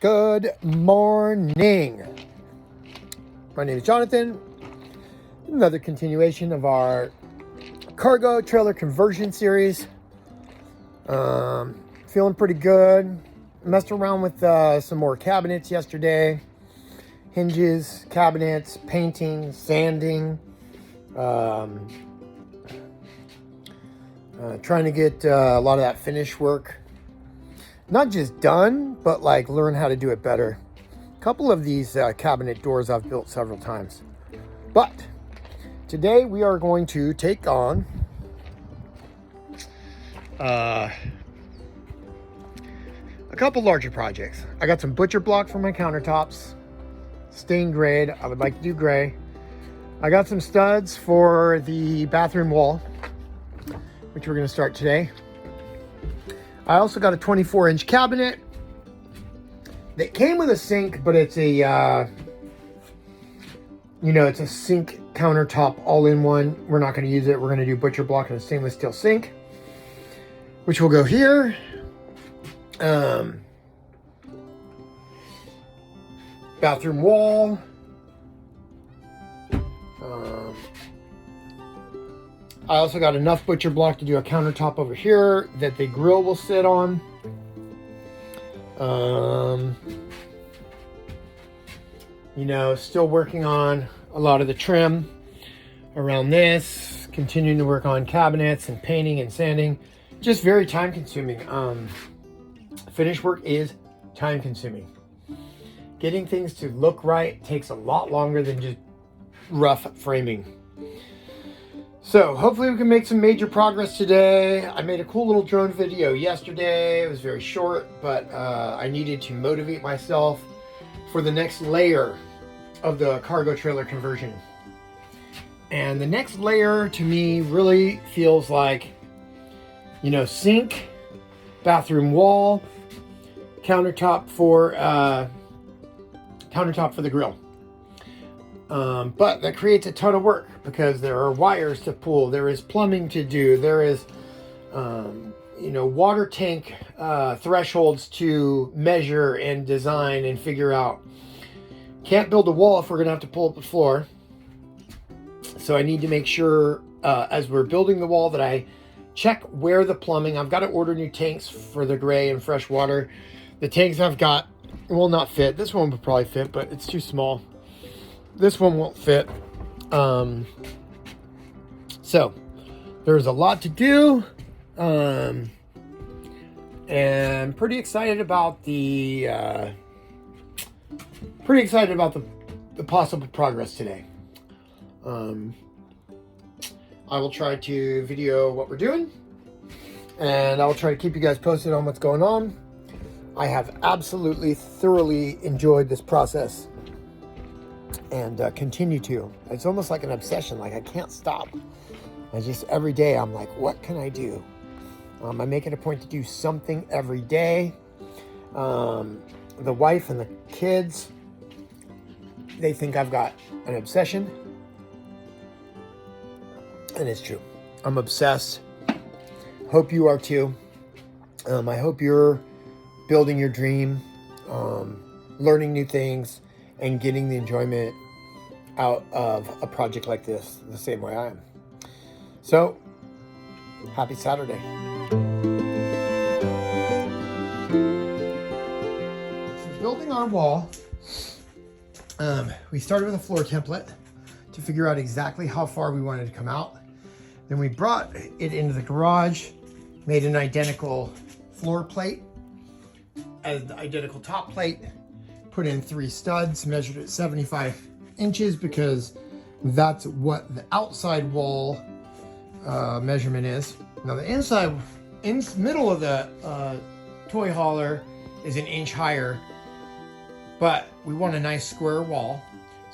Good morning. My name is Jonathan. Another continuation of our cargo trailer conversion series. Feeling pretty good. Messed around with some more cabinets yesterday. Hinges, cabinets, painting, sanding. Trying to get a lot of that finish work not just done, but like learn how to do it better. A couple of these cabinet doors I've built several times. But today we are going to take on a couple larger projects. I got some butcher block for my countertops, stained grade. I would like to do gray. I got some studs for the bathroom wall, which we're going to start today. I also got a 24-inch cabinet that came with a sink, but it's a, it's a sink countertop all-in-one. We're not going to use it. We're going to do butcher block and a stainless steel sink, which will go here. Bathroom wall. I also got enough butcher block to do a countertop over here that the grill will sit on. Still working on a lot of the trim around this, continuing to work on cabinets and painting and sanding. Just very time consuming. Finish work is time consuming. Getting things to look right takes a lot longer than just rough framing. So hopefully we can make some major progress today. I made a cool little drone video yesterday. It was very short, but I needed to motivate myself for the next layer of the cargo trailer conversion. And the next layer to me really feels like, sink, bathroom wall, countertop for the grill. But that creates a ton of work because there are wires to pull, there is plumbing to do, there is, water tank thresholds to measure and design and figure out. Can't build a wall if we're going to have to pull up the floor. So I need to make sure as we're building the wall that I check where the plumbing, I've got to order new tanks for the gray and fresh water. The tanks I've got will not fit. This one would probably fit, but it's too small. This one won't fit. So there's a lot to do. And pretty excited about the possible progress today. I will try to video what we're doing, and I'll try to keep you guys posted on what's going on. I have absolutely thoroughly enjoyed this process and continue to. It's almost like an obsession. Like I can't stop. Every day I'm like, what can I do? I make it a point to do something every day. The wife and the kids, they think I've got an obsession. And it's true. I'm obsessed. Hope you are too. I hope you're building your dream, learning new things, and getting the enjoyment out of a project like this the same way I am. So, happy Saturday. So building our wall, we started with a floor template to figure out exactly how far we wanted to come out. Then we brought it into the garage, made an identical floor plate as the identical top plate, put in 3 studs, measured at 75 inches because that's what the outside wall measurement is. Now the inside, middle of the toy hauler is an inch higher, but we want a nice square wall.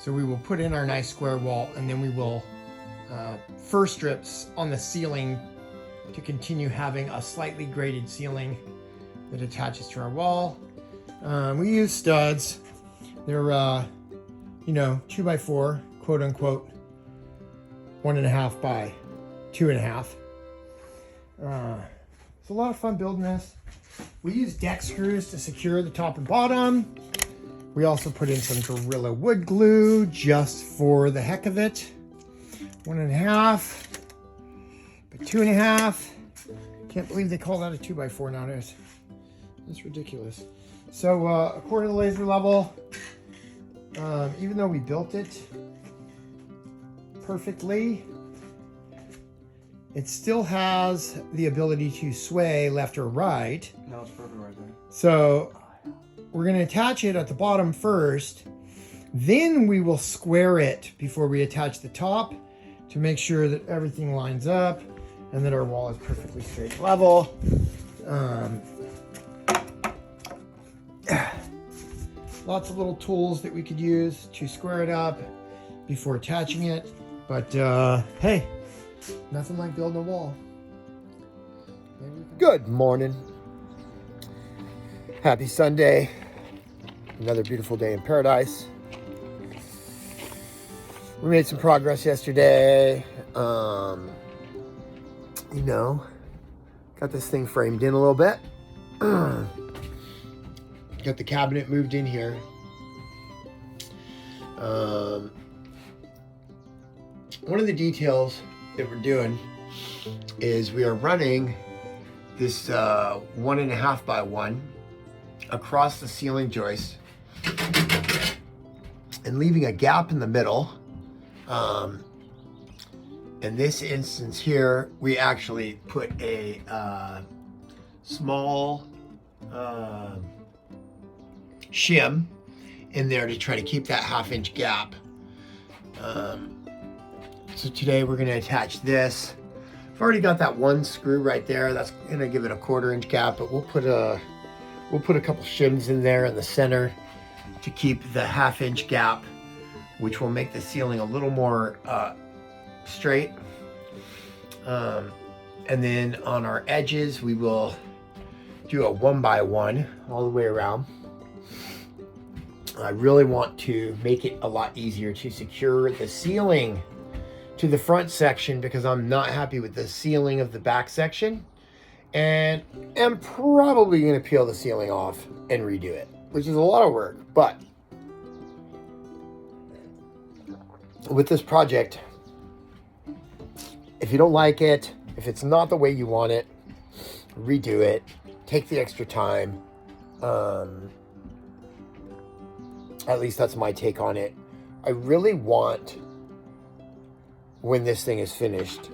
So we will put in our nice square wall, and then we will fur strips on the ceiling to continue having a slightly graded ceiling that attaches to our wall. We use studs. They're 2x4, quote unquote, 1.5 by 2.5. It's a lot of fun building this. We use deck screws to secure the top and bottom. We also put in some Gorilla wood glue just for the heck of it. 1.5, but 2.5. Can't believe they call that a 2x4 nowadays. That's ridiculous. So according to laser level, even though we built it perfectly, it still has the ability to sway left or right. No, it's perfect right there. So we're going to attach it at the bottom first. Then we will square it before we attach the top to make sure that everything lines up and that our wall is perfectly straight and level. Lots of little tools that we could use to square it up before attaching it. But hey, nothing like building a wall. Good morning. Happy Sunday. Another beautiful day in paradise. We made some progress yesterday. You know, got this thing framed in a little bit. Got the cabinet moved in here. One of the details that we're doing is we are running this 1.5 by 1 across the ceiling joist and leaving a gap in the middle. In this instance here, we actually put a small shim in there to try to keep that 1/2 inch gap. So today we're going to attach this. I've already got that one screw right there. That's going to give it a 1/4 inch gap, but we'll put a couple shims in there in the center to keep the 1/2 inch gap, which will make the ceiling a little more straight. And then on our edges, we will do a 1 by 1 all the way around. I really want to make it a lot easier to secure the ceiling to the front section because I'm not happy with the ceiling of the back section, and I'm probably going to peel the ceiling off and redo it, which is a lot of work. But with this project, if you don't like it, if it's not the way you want it, redo it, take the extra time. At least that's my take on it. I really want, when this thing is finished,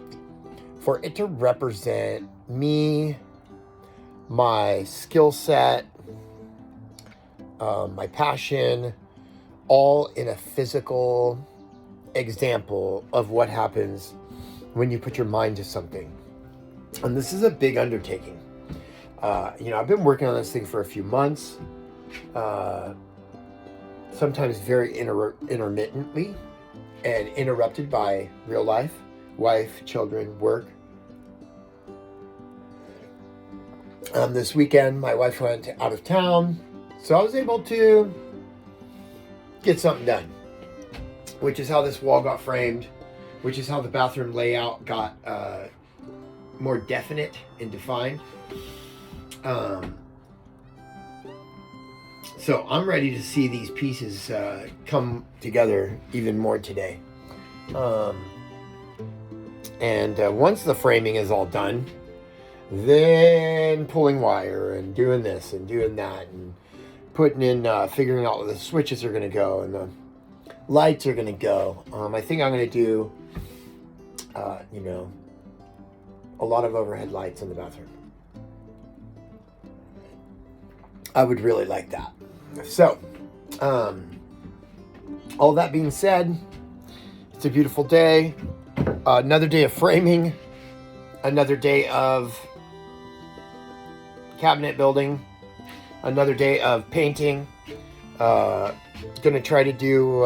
for it to represent me, my skill set, my passion, all in a physical example of what happens when you put your mind to something. And this is a big undertaking. You know, I've been working on this thing for a few months, sometimes very intermittently, and interrupted by real life, wife, children, work. This weekend, my wife went out of town, so I was able to get something done, which is how this wall got framed, which is how the bathroom layout got more definite and defined. So I'm ready to see these pieces come together even more today. And once the framing is all done, then pulling wire and doing this and doing that and putting in, figuring out where the switches are going to go and the lights are going to go. I think I'm going to do, you know, a lot of overhead lights in the bathroom. I would really like that. So, all that being said, it's a beautiful day. Another day of framing. Another day of cabinet building. Another day of painting. Gonna try to do,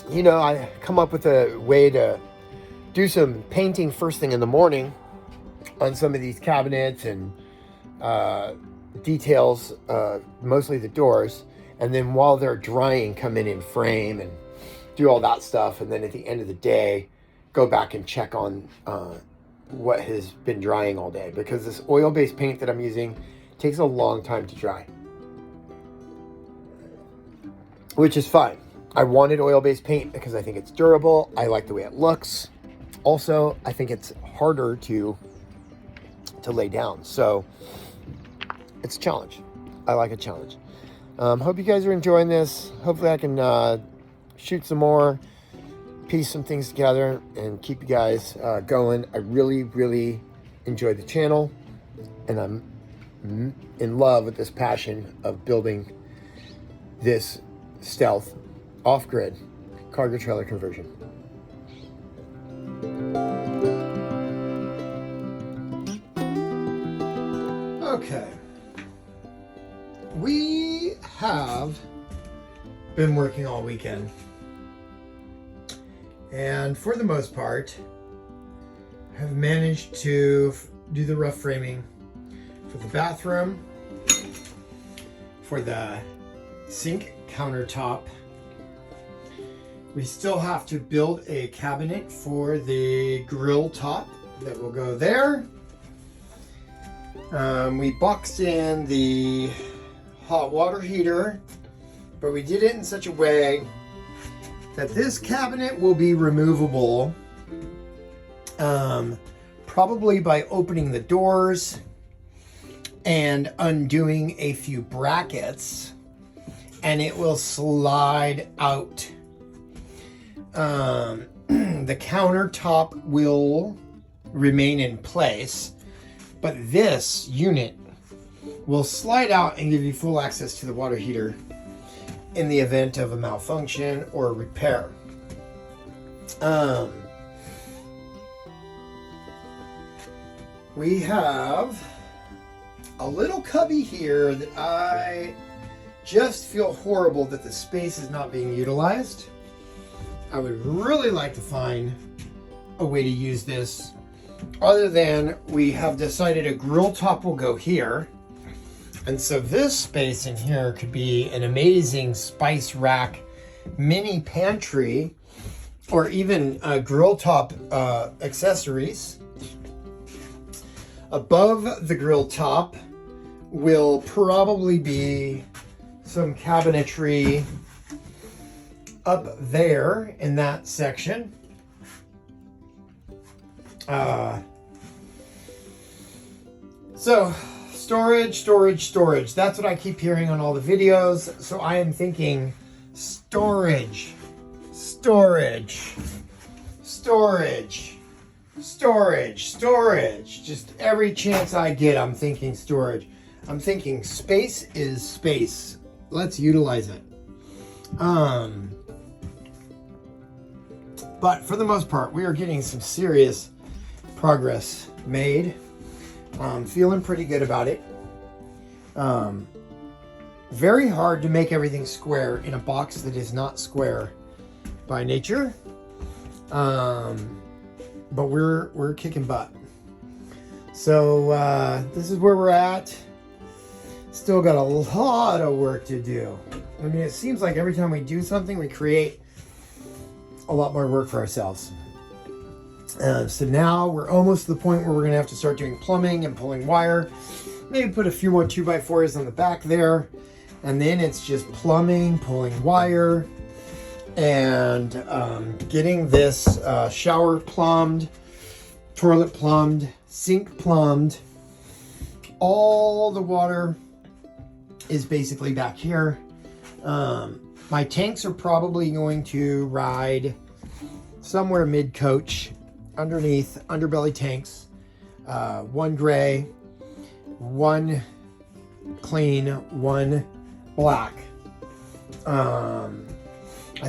you know, I come up with a way to do some painting first thing in the morning on some of these cabinets and details, mostly the doors, and then while they're drying come in and frame and do all that stuff, and then at the end of the day go back and check on what has been drying all day, because this oil-based paint that I'm using It takes a long time to dry, which is fine. I wanted oil-based paint because I think it's durable. I like the way it looks. Also, I think it's harder to lay down. So it's a challenge. I like a challenge. Hope you guys are enjoying this. Hopefully I can shoot some more, piece some things together, and keep you guys going. I really, really enjoy the channel, and I'm in love with this passion of building this stealth off-grid cargo trailer conversion. Okay, we have been working all weekend, and for the most part have managed to do the rough framing for the bathroom, for the sink countertop. We still have to build a cabinet for the grill top that will go there. We boxed in the hot water heater, but we did it in such a way that this cabinet will be removable, probably by opening the doors and undoing a few brackets, and it will slide out. The countertop will remain in place, but this unit will slide out and give you full access to the water heater in the event of a malfunction or a repair. We have a little cubby here that I just feel horrible that the space is not being utilized. I would really like to find a way to use this other than we have decided a grill top will go here. And so this space in here could be an amazing spice rack, mini pantry, or even grill top accessories. Above the grill top will probably be some cabinetry up there in that section. So storage. That's what I keep hearing on all the videos. So I am thinking storage. Just every chance I get, I'm thinking storage. I'm thinking space is space. Let's utilize it. But for the most part, we are getting some serious progress made. Feeling pretty good about it. Very hard to make everything square in a box that is not square by nature. But we're kicking butt. So this is where we're at. Still got a lot of work to do. I mean, it seems like every time we do something, we create a lot more work for ourselves. So now we're almost to the point where we're going to have to start doing plumbing and pulling wire. Maybe put a few more 2x4s on the back there. And then it's just plumbing, pulling wire, and getting this shower plumbed, toilet plumbed, sink plumbed. All the water is basically back here. My tanks are probably going to ride somewhere mid-coach, underneath, underbelly tanks. One gray, one clean, one black. I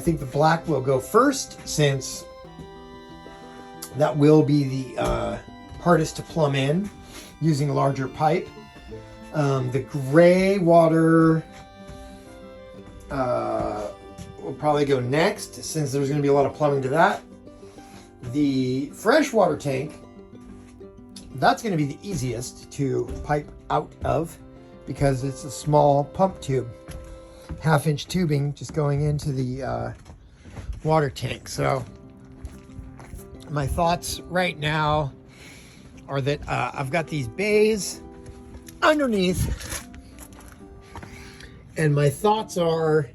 think the black will go first, since that will be the hardest to plumb in using a larger pipe. The gray water will probably go next, since there's going to be a lot of plumbing to that. The freshwater tank, that's going to be the easiest to pipe out of, because it's a small pump tube, 1/2-inch tubing just going into the water tank. So my thoughts right now are that I've got these bays underneath. And my thoughts are,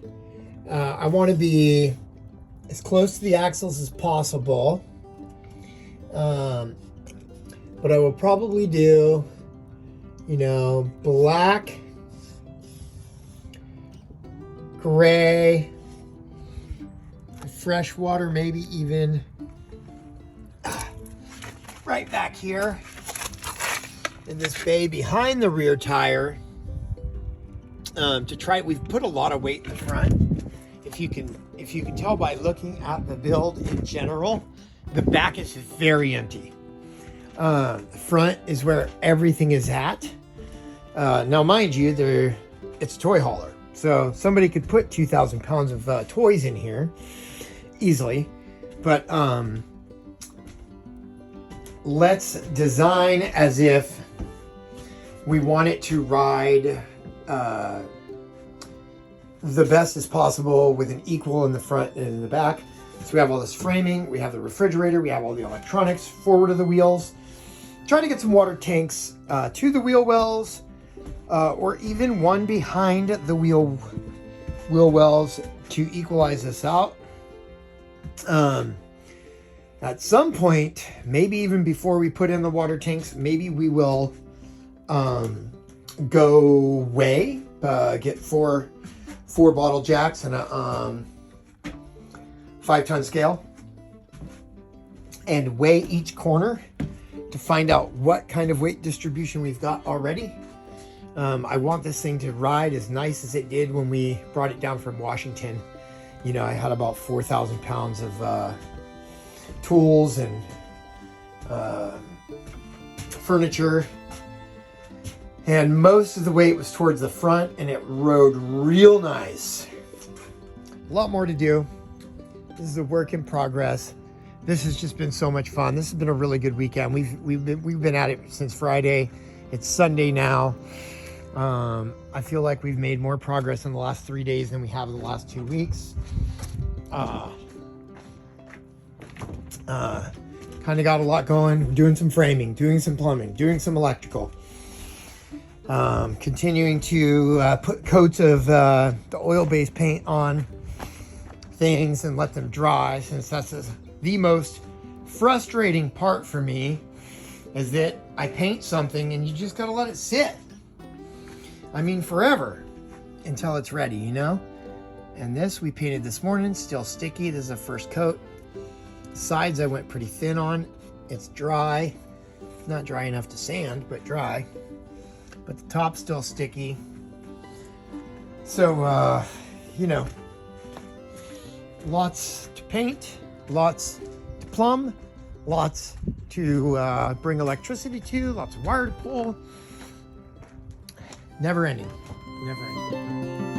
I want to be as close to the axles as possible. But I will probably do, you know, black, gray, fresh water, maybe even right back here in this bay behind the rear tire. To try, we've put a lot of weight in the front. If you can tell by looking at the build in general, the back is very empty. The front is where everything is at. Now, mind you, it's a toy hauler, so somebody could put 2,000 pounds of toys in here easily. But let's design as if we want it to ride the best as possible with an equal in the front and in the back. So we have all this framing, we have the refrigerator, we have all the electronics forward of the wheels. Try to get some water tanks to the wheel wells, or even one behind the wheel wells to equalize this out. At some point, maybe even before we put in the water tanks, maybe we will go weigh, get four bottle jacks and a 5-ton scale and weigh each corner to find out what kind of weight distribution we've got already. I want this thing to ride as nice as it did when we brought it down from Washington. You know, I had about 4,000 pounds of tools and furniture, and most of the weight was towards the front, and it rode real nice. A lot more to do. This is a work in progress. This has just been so much fun. This has been a really good weekend. We've been at it since Friday. It's Sunday now. I feel like we've made more progress in the last 3 days than we have in the last 2 weeks. Kind of got a lot going. We're doing some framing, doing some plumbing, doing some electrical. Continuing to put coats of the oil-based paint on things and let them dry, since that's the most frustrating part for me, is that I paint something and you just gotta let it sit. I mean, forever until it's ready, you know? And this we painted this morning, still sticky. This is the first coat. Sides I went pretty thin on. It's dry. Not dry enough to sand, but dry. But the top's still sticky. So, you know, lots to paint, lots to plumb, lots to bring electricity to, lots of wire to pull. Never ending, never ending.